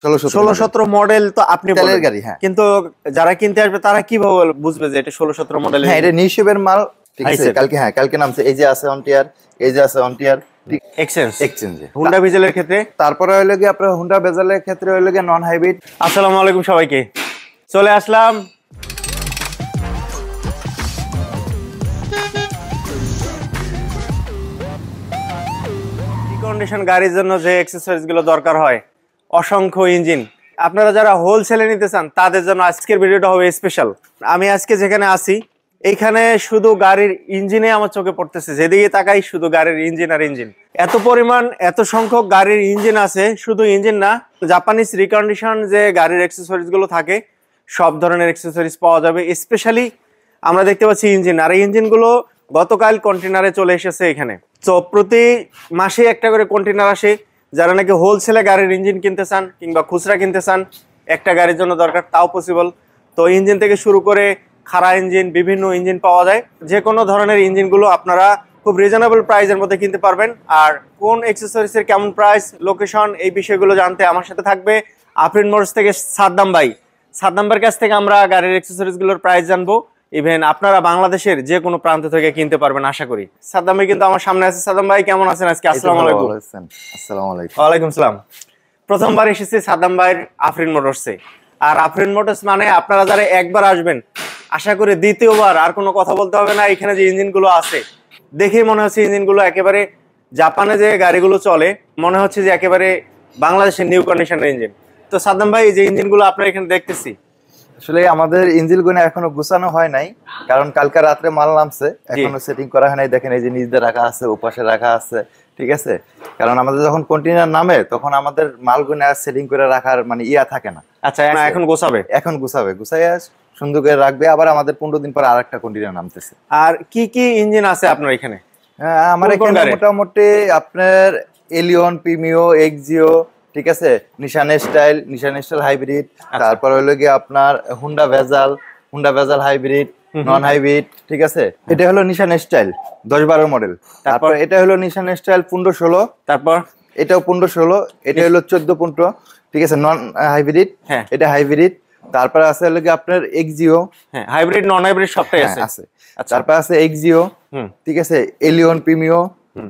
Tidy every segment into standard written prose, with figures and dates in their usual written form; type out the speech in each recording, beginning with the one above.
16-17 model তো আপনি তেলের গাড়ি, হ্যাঁ। কিন্তু যারা কিনতে আসবে তারা কিভাবে বুঝবে যে এটা 16-17 মডেল? হ্যাঁ, এটা নিউশেপের মাল, ঠিক আছে। কালকে নামছে, এই যে আছে অনটিয়ার, এই যে আছে অনটিয়ার এক্সচেঞ্জ হুন্ডা ভিজেলের ক্ষেত্রে। তারপরে হইলো কি আপনার হুন্ডা ভেজালের ক্ষেত্রে হইলো কি নন হাইব্রিড। আসসালামু আলাইকুম সবাইকে, চলে আসলাম রিকন্ডিশন গাড়ির জন্য যে অ্যাক্সেসরিজ গুলো দরকার হয়, অসংখ্য ইঞ্জিন। আপনারা যারা হোলসেলে নিতে চান তাদের জন্য আজকের ভিডিওটা হবে স্পেশাল। আমি আজকে যেখানে আছি এইখানে শুধু গাড়ির ইঞ্জিনে আমার চোখে পড়তেছে, যেদিকে তাকাই শুধু গাড়ির ইঞ্জিন আর ইঞ্জিন। এত পরিমাণ এত সংখ্যক গাড়ির ইঞ্জিন আছে, শুধু ইঞ্জিন না, জাপানিজ রিকন্ডিশন যে গাড়ির অ্যাক্সেসরিজ গুলো থাকে সব ধরনের অ্যাক্সেসরিজ পাওয়া যাবে। স্পেশালি আমরা দেখতে পাচ্ছি ইঞ্জিন, আর এই ইঞ্জিনগুলো গতকাল কন্টেনারে চলে এসেছে এখানে। তো প্রতি মাসে একটা করে কন্টেনার আসে। যারা নাকি হোলসেলে গাড়ির ইঞ্জিন কিনতে চান কিংবা খুচরা কিনতে চান, একটা গাড়ির জন্য দরকার, তাও পসিবল। তো ইঞ্জিন থেকে শুরু করে খাড়া ইঞ্জিন, বিভিন্ন ইঞ্জিন পাওয়া যায়। যে কোনো ধরনের ইঞ্জিনগুলো আপনারা খুব রিজনেবল প্রাইসের মধ্যে কিনতে পারবেন। আর কোন অ্যাক্সেসরিজের কেমন প্রাইস, লোকেশন, এই বিষয়গুলো জানতে আমার সাথে থাকবে আফরিন মোটরস থেকে সাদ্দাম ভাই। সাদ্দাম ভাইয়ের কাছ থেকে আমরা গাড়ির অ্যাক্সেসরিজগুলোর প্রাইস জানবো। ইভেন আপনারা বাংলাদেশের যে কোনো প্রান্ত থেকে কিনতে পারবেন আশা করি। সাদ্দাম ভাই কিন্তু আমার সামনে আছে। সাদ্দাম ভাই কেমন আছেন আজকে? আসসালামু আলাইকুম। আসসালামু আলাইকুম। ওয়ালাইকুম সালাম। প্রথমবার এসেছি সাদ্দাম ভাইয়ের আফরিন মোটরসে। আর আফরিন মোটরস মানে আপনারা যারা একবার আসবেন, আশা করি দ্বিতীয়বার আর কোনো কথা বলতে হবে না। এখানে যে ইঞ্জিনগুলো আছে দেখেই মনে হচ্ছে ইঞ্জিনগুলো একেবারে জাপানে যে গাড়িগুলো চলে মনে হচ্ছে যে একেবারে বাংলাদেশের নিউ কন্ডিশনের ইঞ্জিন। তো সাদ্দাম ভাই, যে ইঞ্জিনগুলো আপনারা এখানে দেখতেছি, আসলে আমাদের ইঞ্জিনগুলো এখনো গুছানো হয় নাই, কারণ কালকে রাত্রে মাল নামছে, এখনো সেটিং করা হয় নাই। দেখেন এই যে নিচে রাখা আছে, ওপাশে রাখা আছে, ঠিক আছে। কারণ আমাদের যখন কন্টেইনার নামে তখন আমাদের মালগুলো সেটিং করে রাখার মানে ইয়া থাকে না। আচ্ছা, এখন গোছাবে? এখন গুছাইয়া সুন্দর করে রাখবে। আবার আমাদের 15 দিন পর আরেকটা কন্টেইনার নামতেছে। আর কি কি ইঞ্জিন আছে আপনার এখানে? হ্যাঁ, আমার এখানে মোটামুটি আপনার এলিয়ন, প্রিমিও, এক্সিও, ঠিক আছে, নিশান স্টাইল হাইব্রিড, তারপর হলো গিয়ে আপনার হুন্ডা ভেজাল হাইব্রিড, নন হাইব্রিড, ঠিক আছে। এটা হলো নিশান স্টাইল 10-12 মডেল। তারপর এটা হলো নিশান স্টাইল 15-16, তারপর এটাও 15-16, এটা হলো 14-15, ঠিক আছে, নন হাইব্রিড, এটা হাইব্রিড। তারপর আছে হলো কি আপনার এক্সিও, হ্যাঁ, হাইব্রিড নন হাইব্রিড সবটাই আছে। তারপর আছে এক্সিও, ঠিক আছে, এলিয়ন, প্রিমিও।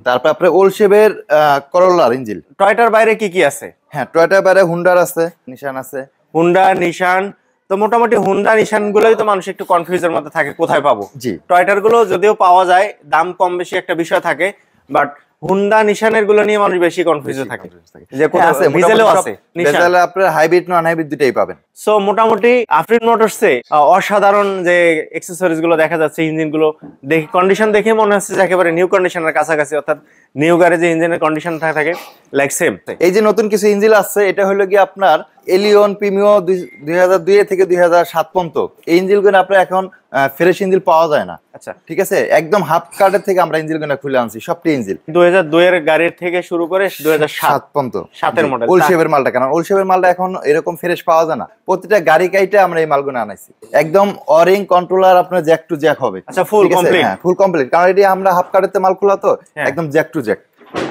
তারপর আপনার ওলশেভের করোলার ইঞ্জিন। টয়োটার বাইরে কি কি আছে? হ্যাঁ, টয়োটার বাইরে হুন্ডার আছে, নিশান আছে। হুন্ডা, নিশান। তো মোটামুটি হুন্ডা নিশান গুলোই তো মানুষ একটু কনফিউজের মধ্যে থাকে, কোথায় পাবো। জি, টয়োটার গুলো যদিও পাওয়া যায়, দাম কম বেশি একটা বিষয় থাকে, বাট হুন্ডা নিশানের গুলো নিয়ে মানুষ বেশি কনফিউজ থাকে যে কোথায় আছে। ভিজেলও আছে, ভিজেলে আপনারা হাইব্রিড নন হাইব্রিড দুটেই পাবেন। সো মোটামুটি আফরিন মোটরসে অসাধারণ যে অ্যাকসেসরিজ গুলো দেখা যাচ্ছে, ইঞ্জিন গুলো দেখে কন্ডিশন দেখে মনে হচ্ছে যে একেবারে নিউ কন্ডিশনের কাছাকাছি, অর্থাৎ নিউ গাড়ি যে ইঞ্জিনের কন্ডিশন থাকে লাইক সেম। এই যে নতুন কিছু ইঞ্জিন আসছে, এটা হলো কি আপনার এলিয়ন, প্রিমিও 2002 থেকে 2007 পর্যন্ত। এই ইঞ্জিনগুলো আপনার এখন ফ্রেশ ইঞ্জিন পাওয়া যায় না। আচ্ছা, ঠিক আছে, একদম হাফ কার্ডের থেকে আমরা ইঞ্জিনগুলো খুলে আনছি, সবটি ইঞ্জিন 2002 এর গাড়ির থেকে শুরু করে 2007 পর্যন্ত, 7 এর মডেল। ওলশেভের মালটা, কারণ ওলশেভের মালটা এখন এরকম ফ্রেশ পাওয়া যায় না। প্রতিটা গাড়ি কাইটে আমরা এই মালগুলো আনাইছি, একদম অরিং কন্ট্রোলার আপনার জ্যাক টু জ্যাক হবে। আচ্ছা, ফুল কমপ্লিট? হ্যাঁ, ফুল কমপ্লিট, কারণ এটি আমরা হাফ কার্ডের মাল খোলা তো, একদম জ্যাক টু জ্যাক।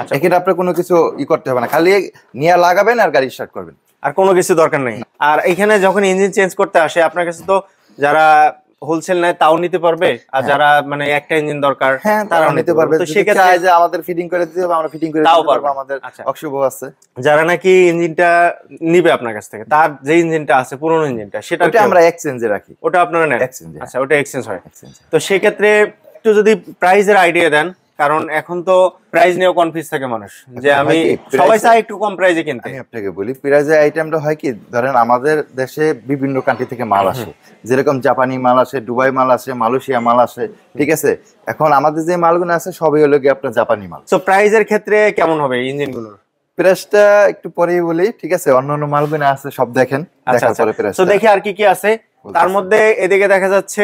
আচ্ছা, এখানে আপনার কোনো কিছু করতে হবে না, খালি নিয়ে লাগাবেন আর গাড়ি স্টার্ট করবেন, আর কোনো কিছু দরকার নেই। আর এখানে যখন ইঞ্জিন চেঞ্জ করতে আসে আপনার কাছে, তো যারা হোলসেল নেয় তাও নিতে পারবে, আর যারা মানে একটা ইঞ্জিন দরকার তারাও নিতে পারবে। তো সেক্ষেত্রে যে আমাদের ফিটিং করে দিতে হবে, আমরা ফিটিং করে দিতে পারবো। আমাদের অক্সুভ আছে। যারা নাকি ইঞ্জিনটা নিবে আপনার কাছ থেকে, তার যে ইঞ্জিনটা আছে পুরনো ইঞ্জিনটা, সেটা আমরা এক্সচেঞ্জে রাখি, ওটা আপনারা নেন? আচ্ছা, ওটা এক্সচেঞ্জ হয়। তো সেক্ষেত্রে একটু যদি প্রাইসের আইডিয়া দেন, কারণ এখন তো প্রাইস নিয়েও কনফিউজ থাকে মানুষ, যে আমি সবাই চাই একটু কম প্রাইসে কিনতে। আমি আপনাকে বলি, প্রাইসের আইটেমটা হয় কি, ধরেন আমাদের দেশে বিভিন্ন কান্ট্রি থেকে মাল আসে, যেরকম জাপানি মাল আসে, দুবাই মাল আসে, মালয়েশিয়া মাল আসে, ঠিক আছে। এখন আমাদের যে মালগুলো আছে সবই হলো কি আপনার জাপানি মাল। তো প্রাইসের ক্ষেত্রে কেমন হবে ইঞ্জিনগুলোর? প্রাইসটা একটু পরেই বলি, ঠিক আছে। অন্যান্য মালগুলো আছে সব দেখেন, দেখার পরে প্রাইস। তো দেখি আর কি কি আছে তার মধ্যে। এদিকে দেখা যাচ্ছে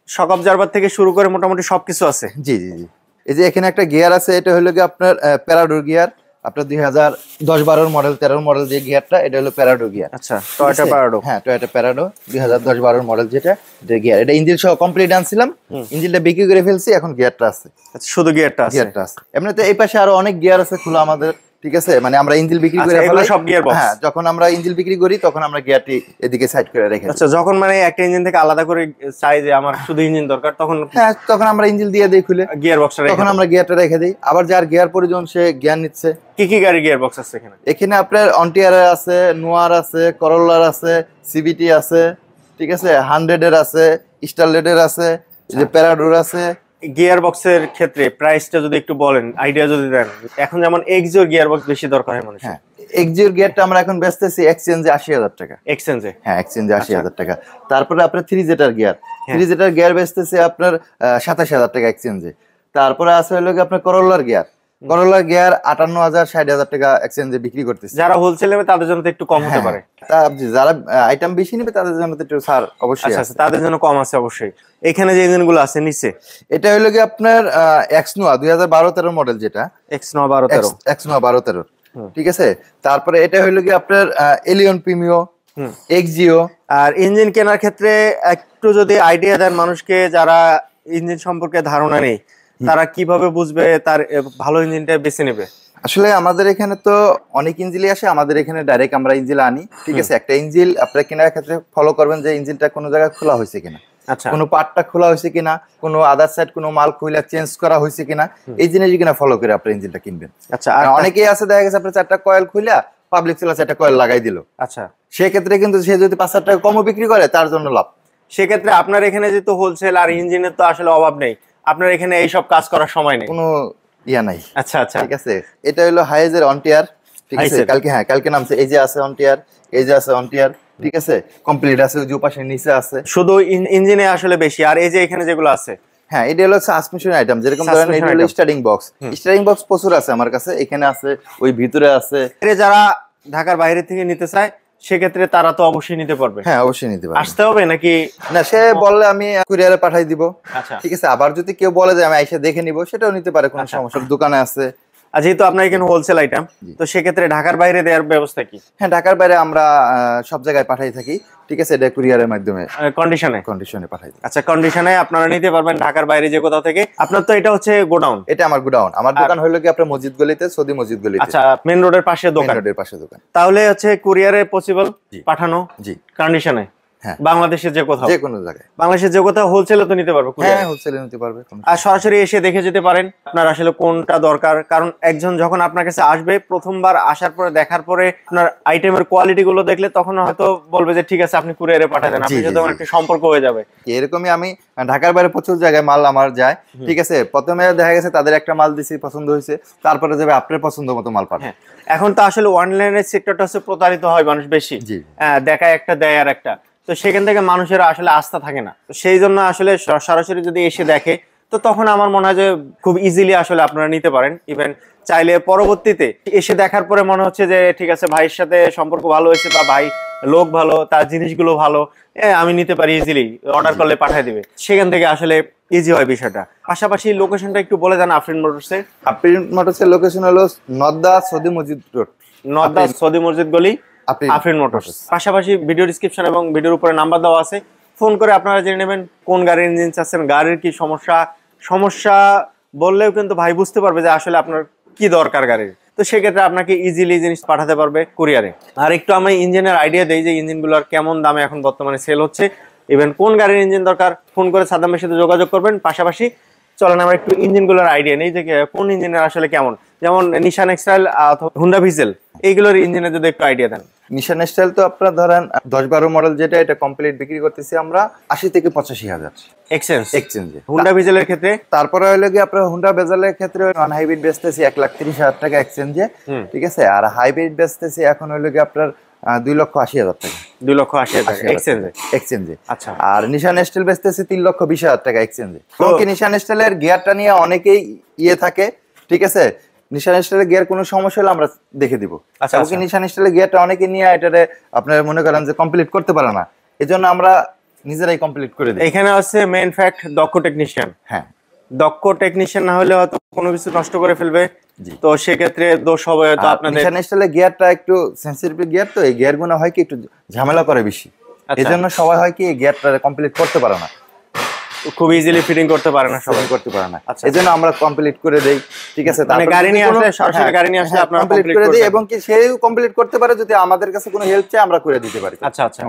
শক অবজারভার থেকে শুরু করে মোটামুটি সবকিছু আছে। জি জি জি, এই যে এখানে একটা গিয়ার আছে, এটা হলো কি আপনার প্যারাডোর গিয়ার, আপনার 2010-12 মডেল 13 মডেল যে গিয়ারটা, এটা হলো প্যারাডো গিয়ার। আচ্ছা, টয়োটা প্যারাডো। হ্যাঁ, টয়োটা প্যারাডো 2010-12 মডেল যেটা, এটা গিয়ার। এটা ইঞ্জিন সহ কমপ্লিট আনছিলাম, ইঞ্জিনটা বিক্রি করে ফেলছি, এখন গিয়ারটা আছে। আচ্ছা, শুধু গিয়ারটা আছে? গিয়ারটা আছে। এমনিতে এই পাশে আরো অনেক গিয়ার আছে খোলা আমাদের, ঠিক আছে, মানে আমরা ইঞ্জিন বিক্রি করে এগুলো সব গিয়ার বক্স। হ্যাঁ, যখন আমরা ইঞ্জিন বিক্রি করি তখন আমরা গিয়ারটি এদিকে সাইড করে রেখে দিই। আচ্ছা, যখন মানে একটা ইঞ্জিন থেকে আলাদা করে চাই যে আমার শুধু ইঞ্জিন দরকার, তখন হ্যাঁ, তখন আমরা ইঞ্জিন দিয়ে দেই খুলে গিয়ার বক্সটা তখন আমরা গিয়ারটা রেখে দিই। আবার যার গিয়ার প্রয়োজন সে গিয়ার নিচ্ছে। কি কি গাড়ি গিয়ার বক্স আছে এখানে? এখানে আপনার অন্টিয়ার আছে, নোয়ার আছে, করোলার আছে, সিবিটি আছে, ঠিক আছে, 100 এর আছে, স্টারলেটের আছে, যে প্যারাডোর আছে। গিয়ার বক্সের ক্ষেত্রে প্রাইসটা যদি একটু বলেন, আইডিয়া যদি দেন। এখন যেমন এক্সিওর গিয়ার বক্স বেশি দরকার হয় মানুষের। হ্যাঁ, এক্সিওর গিয়ারটা আমরা এখন বেচতেছি এক্সচেঞ্জে 80,000 টাকা। এক্সচেঞ্জে? হ্যাঁ, এক্সচেঞ্জে 80,000 টাকা। তারপরে আপনার 3 জেটার গিয়ার, 3 জেটার গিয়ার বেচতেছি আপনার 27,000 টাকা এক্সচেঞ্জে। তারপরে আছে হলো কি আপনার করোলার গিয়ার, করোলার গিয়ার 58,000 60,000 টাকা এক্সচেঞ্জে বিক্রি করতেছে। যারা হোলসেল নেবে তাদের জন্য তো একটু কম হতে পারে। যারা আইটেম বেশি নেবে তাদের জন্য তো একটু ছাড় অবশ্যই আছে। তাদের জন্য কম আছে অবশ্যই। এখানে যে ইঞ্জিনগুলো আছে নিচে, এটা হলো কি আপনার এক্সনোয়া 2012-13 মডেল, যেটা এক্সনোয়া 12-13, এক্সনোয়া 12-13, ঠিক আছে। তারপরে এটা হলো কি আপনার এলিয়ন প্রিমিও, এক্সজিও। আর ইঞ্জিন কেনার ক্ষেত্রে একটু যদি আইডিয়া দেন মানুষকে, যারা ইঞ্জিন সম্পর্কে ধারণা নেই, তারা কিভাবে বুঝবে তার ভালো ইঞ্জিনটা বেছে নেবে? আসলে আমাদের এখানে তো অনেক ইঞ্জিনই আসে, আমাদের এখানে ডাইরেক্ট আমরা ইঞ্জিন আনি, ঠিক আছে। একটা ইঞ্জিন আপনার কেনার ক্ষেত্রে ফলো করবেন যে ইঞ্জিনটা কোনো জায়গায় খোলা হয়েছে কিনা, আচ্ছা, কোনো পার্টটা খোলা হয়েছে কিনা, কোনো আদার সাইড কোনো মাল খুলে চেঞ্জ করা হয়েছে কিনা, এই জিনিস কিনা ফলো করে আপনার ইঞ্জিনটা কিনবেন। আচ্ছা, আর অনেকেই আছে দেখা গেছে আপনার 4টা কয়েল খুলে পাবলিক সেলার 4টা কয়েল লাগাই দিল। আচ্ছা, সেক্ষেত্রে কিন্তু সে যদি 5-7 টাকা কমও বিক্রি করে তার জন্য লাভ। সেক্ষেত্রে আপনার এখানে যেহেতু হোলসেল আর ইঞ্জিনের তো আসলে অভাব নেই, আপনার এখানে এইসব কাজ করার সময় নেই, কোনো ইয়া নাই। আচ্ছা আচ্ছা, ঠিক আছে। এটা হলো হাইজের অনটিয়ার, ঠিক আছে। কালকে নামছে, এই যে আছে অনটিয়ার, এই যে আছে অনটিয়ার, ঠিক আছে, কমপ্লিট আছে, ওই যে পাশে নিচে আছে। শুধু ইঞ্জিনে আসলে বেশি। আর এই যে এখানে যেগুলো আছে, হ্যাঁ, এটা হলো সাসপেনশন আইটেম, যেরকম ধরেন এটা হলো স্টার্টিং বক্স। স্টার্টিং বক্স প্রচুর আছে আমার কাছে, এখানে আছে, ওই ভিতরে আছে। যারা ঢাকার বাইরে থেকে নিতে চায় সেক্ষেত্রে তারা তো অবশ্যই নিতে পারবে। হ্যাঁ, অবশ্যই নিতে পারবে। আসতে হবে নাকি? না, সে বললে আমি কুরিয়ারে পাঠাই দিব। আচ্ছা, ঠিক আছে। আবার যদি কেউ বলে যে আমি এসে দেখে নিব, সেটাও নিতে পারে, কোনো সমস্যা। দোকানে আছে। আর যেহেতু আপনার এখানে হোলসেল আইটেম, তো সেক্ষেত্রে ঢাকার বাইরে দেওয়ার ব্যবস্থা কি? হ্যাঁ, ঢাকার বাইরে আমরা সব জায়গায় পাঠাই থাকি, ঠিক আছে। এটা কুরিয়ারের মাধ্যমে কন্ডিশনে পাঠাই। আচ্ছা, কন্ডিশনে আপনারা নিতে পারবেন ঢাকার বাইরে যে কোথাও থেকে। আপনার তো এটা হচ্ছে গোডাউন? এটা আমার গোডাউন। আমার দোকান হলো কি আপনার মসজিদ গলিতে, সৌদি মসজিদ গলিতে। আচ্ছা, মেইন রোডের পাশে দোকান? রোডের পাশে দোকান। তাহলে হচ্ছে কুরিয়ারে পসিবল পাঠানো? জি, কন্ডিশনে। হ্যাঁ, বাংলাদেশের যে কোথাও, যে কোনো জায়গায়। বাংলাদেশের যে কোথাও হোলসেলে তো নিতে পারবে? হ্যাঁ, হোলসেলে নিতে পারবে। আর সরাসরি এসে দেখে যেতে পারেন আপনার আসলে কোনটা দরকার। কারণ একজন যখন আপনার কাছে আসবে, প্রথমবার আসার পরে দেখার পরে আপনার আইটেমের কোয়ালিটি গুলো দেখলে তখন হয়তো বলবে যে ঠিক আছে আপনি কুরিয়ারে পাঠায় দেন, আপনার সাথে একটা সম্পর্ক হয়ে যাবে। এরকমই আমি ঢাকার বাইরে প্রচুর জায়গায় মাল আমার যায়, ঠিক আছে। প্রথমে দেখা গেছে তাদের একটা মাল দিছি, পছন্দ হয়েছে, তারপরে যাবে আপনার পছন্দ মতো মাল পাবে। এখন তো আসলে অনলাইনের সেক্টরটা হচ্ছে প্রতারিত হয় মানুষ বেশি, দেখায় একটা দেয় আর একটা, তো সেখান থেকে মানুষের আসলে আস্থা থাকে না। তো সেই জন্য আসলে সরাসরি যদি এসে দেখে, তো তখন আমার মনে হয় যে খুব ইজিলি আসলে আপনারা নিতে পারেন। ইভেন চাইলে পরবর্তীতে এসে দেখার পরে মনে হচ্ছে যে ঠিক আছে ভাইয়ের সাথে সম্পর্ক ভালো হয়েছে, বা ভাই লোক ভালো, তার জিনিসগুলো ভালো, আমি নিতে পারি, ইজিলি অর্ডার করলে পাঠিয়ে দিবে, সেখান থেকে আসলে ইজি হয় বিষয়টা। পাশাপাশি লোকেশনটা একটু বলে দেন আফরিন মোটরসের। আফরিন মোটরসের লোকেশন হলো নদ্দা সৌদি মসজিদ রোড, নদ্দা সৌদি মসজিদ গলি, আফরিন মোটরস। পাশাপাশি ভিডিও ডিসক্রিপশন এবং ভিডিওর উপরে নাম্বার দেওয়া আছে, ফোন করে আপনারা জেনে নেবেন কোন গাড়ির ইঞ্জিন চাচ্ছেন, গাড়ির কি সমস্যা বললেও কিন্তু ভাই বুঝতে পারবে যে আসলে আপনার কি দরকার গাড়ির। তো সেক্ষেত্রে আপনাকে ইজিলি জিনিস পাঠাতে পারবে কুরিয়ারে। আর একটু আমি ইঞ্জিনের আইডিয়া দেই যে ইঞ্জিনগুলোর কেমন দামে এখন বর্তমানে সেল হচ্ছে, ইভেন কোন গাড়ির ইঞ্জিন দরকার ফোন করে সাদ্দাম ভাইয়ের সাথে যোগাযোগ করবেন। পাশাপাশি চলেন আমরা একটু ইঞ্জিনগুলোর আইডিয়া নেই যে কোন ইঞ্জিনের আসলে কেমন, যেমন নিশান এক্সটাইল অথবা হুন্ডা ভিজেল, এইগুলোর ইঞ্জিনের যদি একটু আইডিয়া দেন। নিশান স্টাইল তো আপনারা ধরেন 10-12 মডেল, যেটা এটা কমপ্লিট বিক্রি করতেছি আমরা 80 থেকে 85,000 এক্সচেঞ্জে। হুন্ডা ভিজেলের ক্ষেত্রে তারপরে হলো কি আপনার হুন্ডা ভেজালের ক্ষেত্রে নন হাইব্রিড বেচতেছি 1,30,000 টাকা এক্সচেঞ্জে, ঠিক আছে। আর হাইব্রিড বেচতেছি এখন হলো কি আপনার 2,80,000 টাকা। 2,80,000 টাকা এক্সচেঞ্জে। আচ্ছা। আর নিশান স্টাইল বেচতেছি 3,20,000 টাকা এক্সচেঞ্জে। তো কি নিশান স্টাইলের গিয়ারটা নিয়ে অনেকেই থাকে, ঠিক আছে। নিশান স্টাইলের গিয়ার কোনো সমস্যা হলে আমরা দেখে দিব। আচ্ছা, নিশান স্টাইলের গিয়ারটা অনেকে নিয়ে এটারে আপনার মনে করেন যে কমপ্লিট করতে পারে না, এজন্য আমরা নিজেরাই কমপ্লিট করে দিই। এখানে হচ্ছে মেইন ফ্যাক্ট দক্ষ টেকনিশিয়ান। হ্যাঁ, দক্ষ টেকনিশিয়ান না হলে হয়তো কোনো কিছু নষ্ট করে ফেলবে, তো সেক্ষেত্রে দোষ হবে হয়তো আপনাদের। নিশান স্টাইলের গিয়ারটা একটু সেনসিটিভ গিয়ার, তো এই গিয়ারগুলো হয় কি একটু ঝামেলা করে বেশি, এজন্য সবাই হয় কি এই গিয়ারটা কমপ্লিট করতে পারে না। খুব ইজিলি ফিটিং করতে পারে না, সবাই করতে পারে না। এজন্য আমরা কমপ্লিট করে দেই, ঠিক আছে। মানে গাড়ি নিয়ে আসলে সরাসরি গাড়ি নিয়ে আসলে আপনারা কমপ্লিট করে দেই, এবং কি সেও কমপ্লিট করতে পারে, যদি আমাদের কাছে কোনো হেল্প চায় আমরা করে দিতে পারি। আচ্ছা আচ্ছা,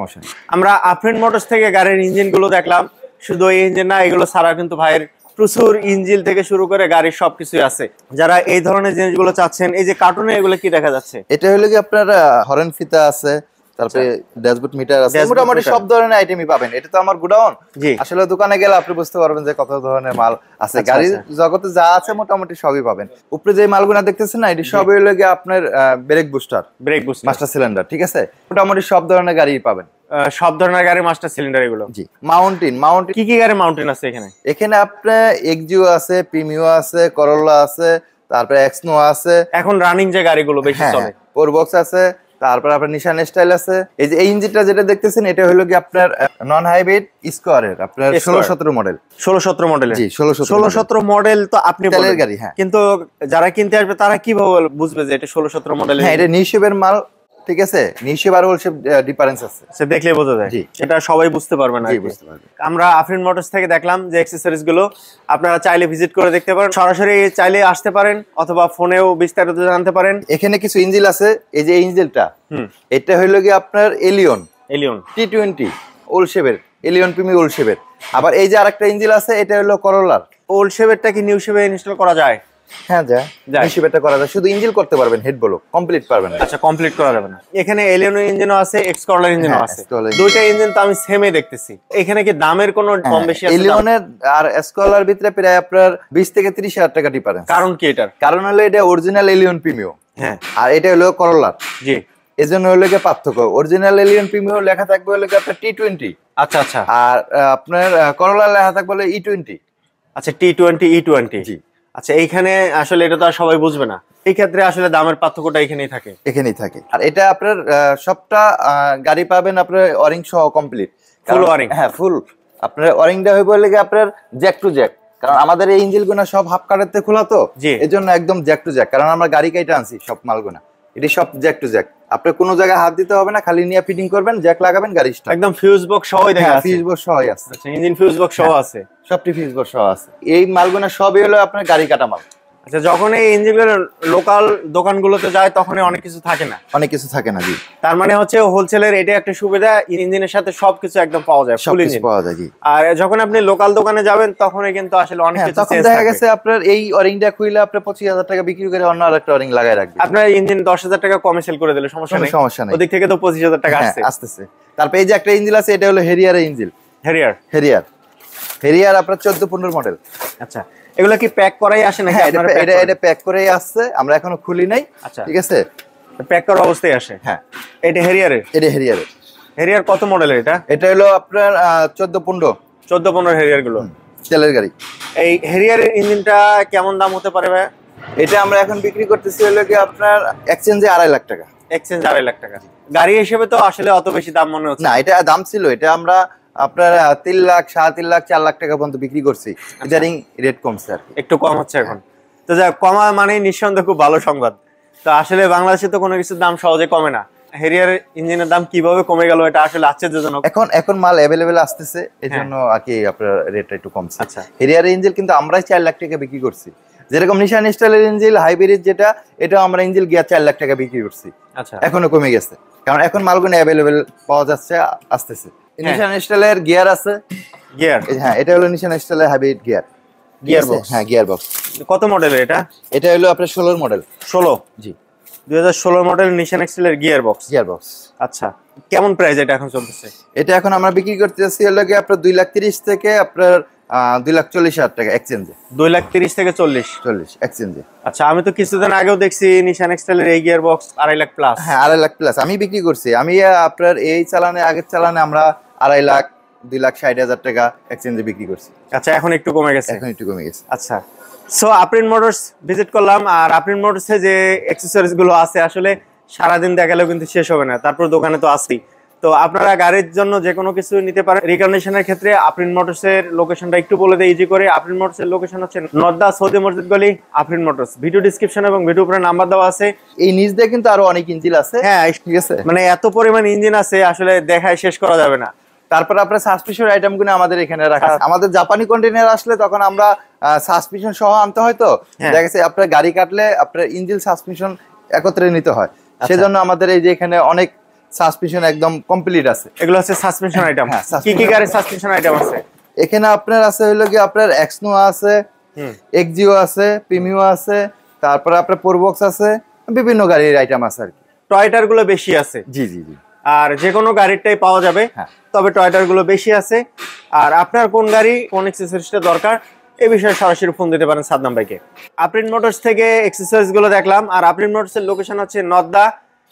আমরা আফরিন মোটরস থেকে গাড়ির ইঞ্জিন গুলো দেখলাম, শুধু এই ইঞ্জিন না, এগুলো ছাড়া কিন্তু ভাইয়ের প্রচুর ইঞ্জিন থেকে শুরু করে গাড়ির সবকিছুই আছে। যারা এই ধরনের জিনিসগুলো চাচ্ছেন, এই যে কার্টুনে এগুলো কি দেখা যাচ্ছে? এটা হলো কি আপনার হরেন ফিতা আছে, তারপরে ড্যাশবোর্ড মিটার আছে, মোটামুটি সব ধরনের আইটেমই পাবেন। এটা তো আমার গোডাউন, আসলে দোকানে গেলে আপনি বুঝতে পারবেন যে কত ধরনের মাল আছে। গাড়ির জগতে যা আছে মোটামুটি সবই পাবেন। উপরে যে মালগুলো দেখতেছেন না, এটি সবই হলো কি আপনার ব্রেক বুস্টার, মাস্টার সিলিন্ডার, ঠিক আছে। মোটামুটি সব ধরনের গাড়ি পাবেন, সব ধরনের গাড়ি মাস্টার সিলিন্ডার এগুলো। জি, মাউন্টেন কি কি গাড়ি মাউন্টেন আছে এখানে? এখানে আপনার এক্সিও আছে, প্রিমিও আছে, করোলা আছে, তারপরে এক্সনো আছে। এখন রানিং যে গাড়িগুলো বেশি চলে, ফোরবক্স আছে, তারপর আপনার নিশান স্টাইল আছে। এই যে এই ইঞ্জিনটা যেটা দেখতেছেন, এটা হলো কি আপনার নন হাইব্রিড স্কোয়ারের আপনার 16-17 মডেল। 16-17 মডেলের? জি, 16-17 মডেল। তো আপনি তেলের গাড়ি, হ্যাঁ। কিন্তু যারা কিনতে আসবে তারা কিভাবে বুঝবে যে এটা 16-17 মডেল? হ্যাঁ, এটা নিশেবের মাল, ঠিক আছে। নিশেব আর ওলশেব ডিফারেন্স আছে, সে দেখলেই বোঝা যায়। এটা সবাই বুঝতে পারবে না। আমরা আফরিন মোটরস থেকে দেখলাম যে অ্যাকসেসরিজ গুলো আপনারা চাইলে ভিজিট করে দেখতে পারেন, সরাসরি চাইলে আসতে পারেন, অথবা ফোনেও বিস্তারিত জানতে পারেন। এখানে কিছু ইঞ্জিন আছে, এই যে ইঞ্জিনটা, এটা হইলো কি আপনার এলিয়ন T20 ওলশেবের, এলিয়ন প্রিমি ওলশেবের। আবার এই যে আরেকটা ইঞ্জিন আছে, এটা হলো করোলার। ওলশেবেরটা কি নিউ শেপে ইনস্টল করা যায়? হ্যাঁ, যায়, নিশেবেরটা করা যায়, শুধু ইঞ্জিন করতে পারবেন, হেড ব্লক কমপ্লিট পারবেন না। আচ্ছা, কমপ্লিট করা যাবে না। এখানে এলিয়ন ইঞ্জিনও আছে, এক্স করোলার ইঞ্জিনও আছে, দুইটা ইঞ্জিন তো আমি সেমই দেখতেছি। এখানে কি দামের কোনো কম বেশি আছে? এলিয়নের আর এসকলার ভিতরে প্রায় আপনার 20 থেকে 30 হাজার টাকা ডিফারেন্স। কারণ কি এটার? কারণ হলো এটা অরিজিনাল এলিয়ন প্রিমিও, হ্যাঁ, আর এটা হলো করোলার। জি, এজন্য হলো কি পার্থক্য। অরিজিনাল এলিয়ন প্রিমিও লেখা থাকবে হলো কি আপনার T20। আচ্ছা আচ্ছা। আর আপনার করোলা লেখা থাকবে হলো E20। আচ্ছা, T20 E20। জি। আচ্ছা, এইখানে আসলে এটা তো আর সবাই বুঝবে না, এই ক্ষেত্রে আসলে দামের পার্থক্যটা এখানেই থাকে। আর এটা আপনার সবটা গাড়ি পাবেন আপনার ওয়ারিং সহ কমপ্লিট, ফুল ওয়ারিং। হ্যাঁ, ফুল। আপনার ওয়ারিংটা হইব লাগে আপনার জ্যাক টু জ্যাক, কারণ আমাদের এই ইঞ্জিনগুলো সব হাফ কাটাতে খোলা তো, এজন্য একদম জ্যাক টু জ্যাক। কারণ আমরা গাড়ি কাইটা আনছি সব মালগুনা, এটি সব জ্যাক টু জ্যাক। আপনি কোনো জায়গায় হাত দিতে হবে না, খালি নিয়ে ফিটিং করবেন, জ্যাক লাগাবেন, গাড়ি স্টার্ট। একদম ফিউজ বক্স সহই দেখা আছে। ফিউজ বক্স সহই আছে। আচ্ছা, ইঞ্জিন ফিউজ বক্স সহ আছে, সবটি ফিউজ বক্স সহ আছে। এই মালগুনা সবই হলো আপনার গাড়ি কাটা মাল। আচ্ছা, যখন এই ইঞ্জিনগুলো লোকাল দোকানগুলোতে যায় তখন অনেক কিছু থাকে না, জি। তার মানে হচ্ছে হোলসেলের এটা একটা সুবিধা, ইঞ্জিনের সাথে সবকিছু একদম পাওয়া যায়, ফুল ইঞ্জিন পাওয়া যায়, জি। আর যখন আপনি লোকাল দোকানে যাবেন তখনই কিন্তু আসলে অনেক কিছু তখন দেখা গেছে আপনার এই ওয়ারিংটা খুইলে আপনি 25,000 টাকা বিক্রি করে অন্য আরেকটা ওয়ারিং লাগায় রাখবেন। আপনার ইঞ্জিন 10,000 টাকা কমে সেল করে দিলে সমস্যা নেই। ওদিক থেকে তো 25,000 টাকা আসতেছে। তারপর এই যে একটা ইঞ্জিন আছে, এটা হলো হেরিয়ারের ইঞ্জিন। হেরিয়ার আপনার 14-15 মডেল। আচ্ছা, এগুলো কি প্যাক করাই আসে নাকি? এটা প্যাক করেই আসছে, আমরা এখনো খুলি নাই। আচ্ছা, ঠিক আছে, প্যাক করা অবস্থায় আসে। হ্যাঁ, এটা হেরিয়ার কত মডেলের? এটা হলো আপনার 14-15 হেরিয়ার গুলো তেলের গাড়ি। এই হেরিয়ারের ইঞ্জিনটা কেমন দাম হতে পারে ভাই? এটা আমরা এখন বিক্রি করতেছি হলো কি আপনার এক্সচেঞ্জে 2.5 লাখ টাকা। এক্সচেঞ্জ 2.5 লাখ টাকা। গাড়ি হিসেবে তো আসলে অত বেশি দাম মনে হচ্ছে না। এটা দাম ছিল, এটা আমরা আপনার 3 লাখ, 3.5 লাখ, 4 লাখ টাকা পর্যন্ত বিক্রি করছি। ইদারিং রেট কমছে, আর একটু কম হচ্ছে এখন। তো যা কমা মানে নিঃসন্দেহে খুব ভালো সংবাদ। তো আসলে বাংলাদেশে তো কোনো কিছুর দাম সহজে কমে না। হেরিয়ার ইঞ্জিনের দাম কিভাবে কমে গেল, এটা আসলে আশ্চর্যজনক। এখন মাল অ্যাভেলেবেল আসতেছে, এজন্য আর কি আপনার রেটটা একটু কমছে। আচ্ছা, হেরিয়ার ইঞ্জিন কিন্তু আমরাই 4 লাখ টাকা বিক্রি করছি। যেরকম নিশান স্টাইলের ইঞ্জিন হাইব্রিড যেটা, এটা আমরা ইঞ্জিন গিয়া 4 লাখ টাকা বিক্রি করছি। আচ্ছা, এখনো কমে গেছে, কারণ এখন মালগুলো অ্যাভেলেবেল পাওয়া যাচ্ছে, আসতেছে। নিশান স্টাইলের গিয়ার আছে, হ্যাঁ, এটা হলো নিশান স্টাইলের হাইব্রিড গিয়ার বক্স। হ্যাঁ, গিয়ার বক্স। কত মডেলের এটা? এটা হলো আপনার 16 মডেল। 16? জি, 2016 মডেল নিশান স্টাইলের গিয়ার বক্স। আচ্ছা, কেমন প্রাইস এটা এখন চলতেছে? এটা এখন আমরা বিক্রি করতেছি হলো কি আপনার 2,30,000 থেকে আপনার 2,40,000 টাকা এক্সচেঞ্জে। 2,30,000 থেকে 40 এক্সচেঞ্জে। আচ্ছা, আমি তো কিছুদিন আগেও দেখছি নিশান এক্সটেলের এই গিয়ার বক্স 2.5 লাখ প্লাস। হ্যাঁ, 2.5 লাখ প্লাস আমি বিক্রি করছি। আমি আপনার এই চালানে, আগের চালানে আমরা 2.5 লাখ, 2,60,000 টাকা এক্সচেঞ্জে বিক্রি করছি। আচ্ছা, এখন একটু কমে গেছে। আচ্ছা, সো আফরিন মোটরস ভিজিট করলাম, আর আফরিন মোটরসে যে অ্যাকসেসরিজ গুলো আছে আসলে সারাদিন দেখালেও কিন্তু শেষ হবে না। তারপর দোকানে তো আসছি, তো আপনারা গাড়ির জন্য যে কোনো কিছু নিতে পারেন। রিকন্ডিশনের ক্ষেত্রে আফরিন মোটরসের লোকেশনটা একটু বলে দেই ইজি করে। আফরিন মোটরসের লোকেশন হচ্ছে নর্দা সৌদি মসজিদ গলি, আফরিন মোটরস। ভিডিও ডেসক্রিপশন এবং ভিডিও উপরে নাম্বার দেওয়া আছে। এই নিচ দিয়ে কিন্তু আরো অনেক ইঞ্জিন আছে। হ্যাঁ, ঠিক আছে, মানে এত পরিমাণ ইঞ্জিন আছে আসলে দেখায় শেষ করা যাবে না। তারপর আপনার সাসপেনশন আইটেম গুলো আমাদের এখানে রাখা আছে। আমাদের জাপানি কন্টেইনার আসলে তখন আমরা সাসপেনশন সহ আনতে হয়, তো দেখা গেছে আপনার গাড়ি কাটলে আপনার ইঞ্জিন সাসপেনশন একত্রে নিতে হয়, সেজন্য আমাদের এই যে এখানে অনেক সাসপেনশন একদম কমপ্লিট আছে। এগুলো হচ্ছে সাসপেনশন আইটেম। কি কি গাড়ির সাসপেনশন আইটেম আছে এখানে? আপনার আছে হলো কি আপনার এক্সনোয়া আছে, এক্সিও আছে, প্রিমিও আছে, তারপরে আপনার প্রোবক্স আছে, বিভিন্ন গাড়ির আইটেম আছে আর কি। টয়টার গুলো বেশি আছে। জি জি জি। আর যে কোনো গাড়িরটাই পাওয়া যাবে, তবে টয়টার গুলো বেশি আছে। আর আপনার কোন গাড়ি কোন অ্যাকসেসরিজটা দরকার এই বিষয়ে সরাসরি ফোন দিতে পারেন সাদ্দাম ভাইকে। আপ্রিন মোটরস থেকে অ্যাকসেসরিজ গুলো দেখলাম। আর আপ্রিন মোটরস এর লোকেশন হচ্ছে নদ্দা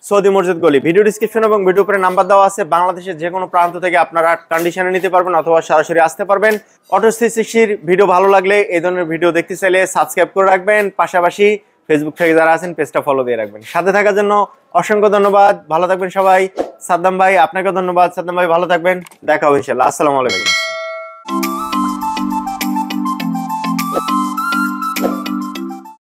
সৌদি মসজিদ গলি। ভিডিও ডিসক্রিপশন এবং ভিডিও উপরে নাম্বার দেওয়া আছে। বাংলাদেশের যে কোনো প্রান্ত থেকে আপনারা কন্ডিশনে নিতে পারবেন অথবা সরাসরি আসতে পারবেন। অটো 360 ভিডিও ভালো লাগলে এই ধরনের ভিডিও দেখতে চাইলে সাবস্ক্রাইব করে রাখবেন, পাশাপাশি ফেসবুক থেকে যারা আছেন পেজটা ফলো দিয়ে রাখবেন। সাথে থাকার জন্য অসংখ্য ধন্যবাদ। ভালো থাকবেন সবাই। সাদ্দাম ভাই আপনাকে ধন্যবাদ। সাদ্দাম ভাই ভালো থাকবেন। দেখা হবে ইনশাআল্লাহ। আসসালামু আলাইকুম।